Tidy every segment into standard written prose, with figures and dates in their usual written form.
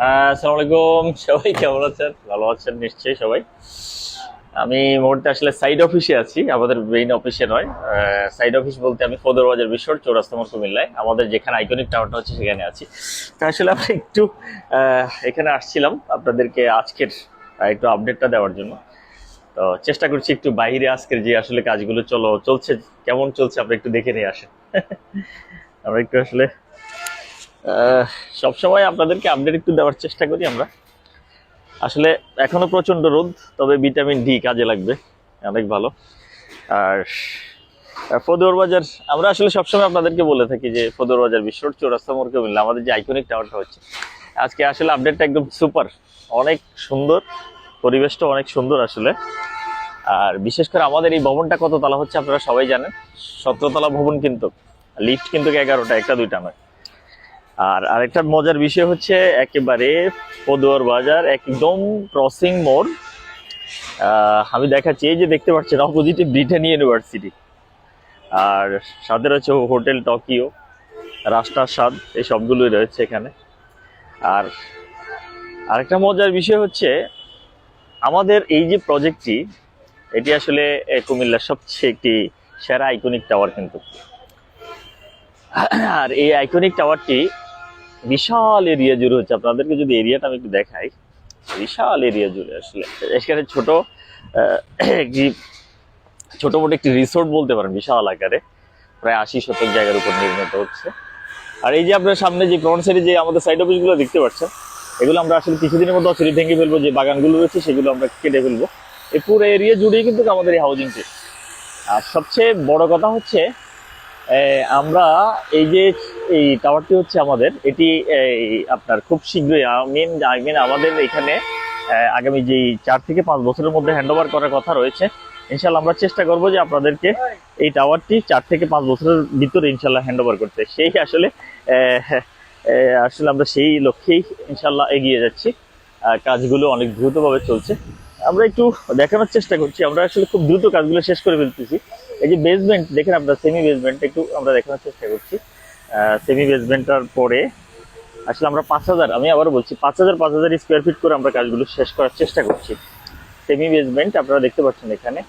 আসসালামু আলাইকুম। সবাই কেমন আছেন? ভালো আছেন নিশ্চয়ই সবাই। আমি মুহূর্তে আসলে সাইড অফিসে আছি, আমাদের মেইন অফিসে নয়। সাইড অফিস বলতে আমি ফদরবাজার বিশ্বর চৌরাস্তা মোড় কুমিল্লায় আমাদের যেখানে আইকনিক টাওয়ারটা হচ্ছে সেখানে আছি। তো আসলে আমরা একটু এখানে আসছিলাম আপনাদেরকে আজকের একটু আপডেটটা দেওয়ার জন্য। তো চেষ্টা করছি একটু বাইরে আজকের যে আসলে কাজগুলো চলছে, কেমন চলছে আমরা একটু দেখে নিয়ে আসেন। আমরা একটু আসলে সবসময় আপনাদেরকে আপডেট একটু দেওয়ার চেষ্টা করি আমরা। আসলে এখনো প্রচন্ড রোদ, তবে ভিটামিন ডি কাজে লাগবে, অনেক ভালো। আর ফদুয়ার বাজার, আমরা আসলে সবসময় আপনাদেরকে বলে থাকি যে ফদুয়ার বাজার বিশ্ব রোড চৌরাস্তা মোড় কুমিল্লা আমাদের যে আইকনিক টাওয়ারটা হচ্ছে, আজকে আসলে আপডেটটা একদম সুপার, অনেক সুন্দর, পরিবেশটা অনেক সুন্দর আসলে। আর বিশেষ করে আমাদের এই ভবনটা কত তলা হচ্ছে আপনারা সবাই জানেন, 17 তলা ভবন, কিন্তু লিফট কিন্তু 11টা, একটা দুইটা নয়। আর আরেকটা মজার বিষয় হচ্ছে একেবারে পদুয়ার বাজার একদম ক্রসিং মোড়। আমি দেখাচ্ছি, এই যে দেখতে পাচ্ছেন অপোজিটে ব্রিটানিয়া ইউনিভার্সিটি, আর সাথে রয়েছে হোটেল টোকিও, রাস্তার স্বাদ, এই সবগুলোই রয়েছে এখানে। আর আরেকটা মজার বিষয় হচ্ছে আমাদের এই যে প্রজেক্টটি, এটি আসলে কুমিল্লার সবচেয়ে একটি সেরা আইকনিক টাওয়ার কিন্তু। আর এই আইকনিক টাওয়ারটি বিশাল এরিয়া জুড়ে হচ্ছে, আপনাদেরকে যদি এরিয়াটা আমি একটু দেখাই, বিশাল এরিয়া জুড়ে আসলে এখানে একটি ছোট মোটো একটি রিসোর্ট বলতে পারেন, বিশাল আকারে প্রায় 80 শতক জায়গার উপর নির্মিত হচ্ছে। আর এই যে আপনার সামনে যে ফ্রন্ট সাইডে যে আমাদের সাইড অফিস গুলো দেখতে পাচ্ছেন, এগুলো আমরা আসলে কিছুদিনের মধ্যে আসলে ভেঙে ফেলবো, যে বাগানগুলো রয়েছে সেগুলো আমরা কেটে ফেলবো। এই পুরো এরিয়া জুড়েই কিন্তু আমাদের এই হাউজিংটি। আর সবচেয়ে বড় কথা হচ্ছে আমরা এই যে এই টাওয়ারটি হচ্ছে আমাদের, এটি আপনার খুব শীঘ্রই আমাদের এখানে আগামী যে 4 থেকে 5 বছরের মধ্যে হ্যান্ড ওভার করার কথা রয়েছে। ইনশাল্লাহ আমরা চেষ্টা করবো যে আপনাদেরকে এই টাওয়ারটি 4 থেকে 5 বছরের ভিতরে ইনশাল্লাহ হ্যান্ড ওভার করতে। সেই আসলে আসলে আমরা সেই লক্ষ্যেই ইনশাল্লাহ এগিয়ে যাচ্ছি। কাজগুলো অনেক দ্রুতভাবে চলছে, আমরা একটু দেখানোর চেষ্টা করছি, আমরা আসলে খুব দ্রুত কাজগুলো শেষ করে ফেলতেছি। এই যে বেসমেন্ট দেখেন আপনার, সেমি বেসমেন্ট একটু আমরা দেখানোর চেষ্টা করছি। সেমি বেসমেন্টটার পরে আসলে আমরা 5,000, আমি আবারও বলছি 5,000 স্কোয়ার ফিট করে আমরা কাজগুলো শেষ করার চেষ্টা করছি। সেমি বেসমেন্ট আপনারা দেখতে পাচ্ছেন এখানে।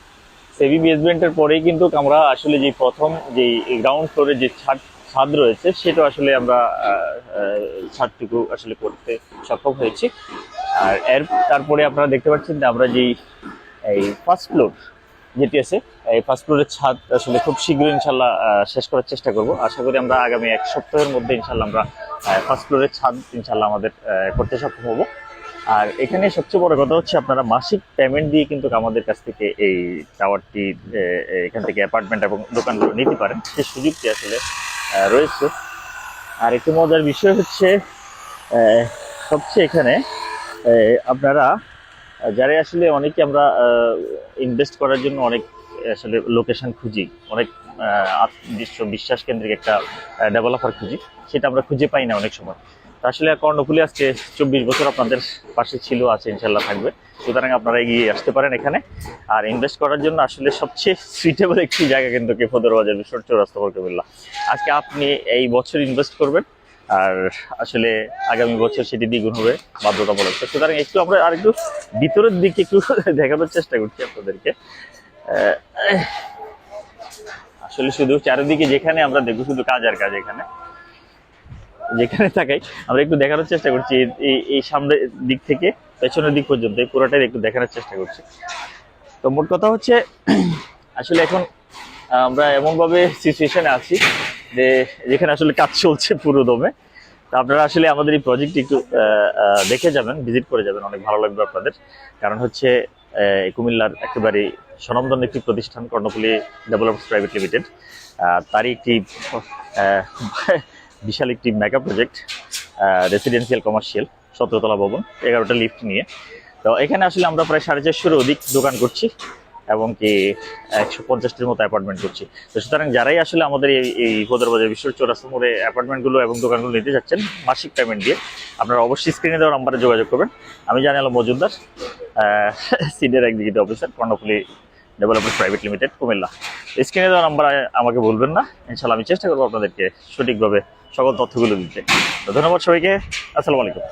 সেমি বেসমেন্টের পরেই কিন্তু আমরা আসলে যে প্রথম যে গ্রাউন্ড ফ্লোরে যে ছাদ রয়েছে, সেটা আসলে আমরা ছাদটুকু আসলে করতে সক্ষম হয়েছি। আর তারপরে আপনারা দেখতে পাচ্ছেন যে আমরা যেই এই ফার্স্ট ফ্লোর যেটি আছে, এই ফার্স্ট ফ্লোরের ছাদ আসলে খুব শীঘ্রই ইনশাল্লাহ শেষ করার চেষ্টা করব। আশা করি আমরা আগামী 1 সপ্তাহের মধ্যে ইনশাল্লাহ আমরা ফার্স্ট ফ্লোরের ছাদ ইনশাল্লাহ আমাদের করতে সক্ষম হব। আর এখানে সবচেয়ে বড় কথা হচ্ছে আপনারা মাসিক পেমেন্ট দিয়ে কিন্তু আমাদের কাছ থেকে এই টাওয়ারটি, এখান থেকে অ্যাপার্টমেন্ট এবং দোকানগুলো নিতে পারেন, সেই সুযোগটি আসলে রয়েছে। আর একটু মজার বিষয় হচ্ছে সবচেয়ে এখানে আপনারা যারা আসলে অনেকে আমরা ইনভেস্ট করার জন্য অনেক আসলে লোকেশন খুঁজি, অনেক বিশ্বাস কেন্দ্রিক একটা ডেভেলপার খুঁজি, সেটা আমরা খুঁজে পাই না অনেক সময়। আসলে কর্ণফুলী আজকে 24 বছর আপনাদের পাশে ছিল, আছে, ইনশাল্লাহ থাকবে। সুতরাং আপনারা এগিয়ে আসতে পারেন এখানে। আর ইনভেস্ট করার জন্য আসলে সবচেয়ে সুইটেবল একটি জায়গা কিন্তু ফদরবাজার বিশ্ব চৌরাস্তা মোড় কুমিল্লা। আজকে আপনি এই বছর ইনভেস্ট করবেন, আর আসলে আগামী বছর সেটি দ্বিগুণ হবে বাধ্যতামূলক। সুতরাং একটু আমরা আর একটু ভিতরের দিকে একটু দেখানোর চেষ্টা করছি আপনাদেরকে। আসলে শুধু চারিদিকে যেখানে আমরা দেখবো শুধু কাজ আর কাজ, এখানে যেখানে থাকাই আমরা একটু দেখানোর চেষ্টা করছি। এই সামনের দিক থেকে পেছনের দিক পর্যন্ত এই পুরোটাই একটু দেখানোর চেষ্টা করছি। তো মোট কথা হচ্ছে আসলে এখন আমরা এমনভাবে সিচুয়েশনে আছি যে যেখানে আসলে কাজ চলছে পুরো দমে। তো আপনারা আসলে আমাদের এই প্রজেক্টটি একটু দেখে যাবেন, ভিজিট করে যাবেন, অনেক ভালো লাগবে আপনাদের। কারণ হচ্ছে কুমিল্লার একেবারে স্বনামধন্য একটি প্রতিষ্ঠান কর্ণফুলী ডেভেলপার্স প্রাইভেট লিমিটেড, তারই একটি বিশাল একটি মেগা প্রজেক্ট, রেসিডেন্সিয়াল কমার্শিয়াল 17 তলা ভবন, 11টা লিফট নিয়ে। তো এখানে আসলে আমরা প্রায় 450-এর অধিক দোকান করছি এবং কি 150-টির মতো অ্যাপার্টমেন্ট করছি। তো সুতরাং যারাই আসলে আমাদের এই ফদরবাজার বিশ্ব চৌরাস্তা মোড়ে অ্যাপার্টমেন্টগুলো এবং দোকানগুলো নিতে যাচ্ছেন মাসিক পেমেন্ট দিয়ে, আপনারা অবশ্যই স্ক্রিনে দেওয়া নাম্বারে যোগাযোগ করবেন। আমি জানি Alam Majumdar, senior executive officer, Karnaphuli developers private limited, Comilla. স্ক্রিনে দেওয়া নাম্বার আমাকে বলবেন না, ইনশাল্লাহ আমি চেষ্টা করবো আপনাদেরকে সঠিকভাবে সকল তথ্যগুলো দিতে। ধন্যবাদ সবাইকে, আসসালামু আলাইকুম।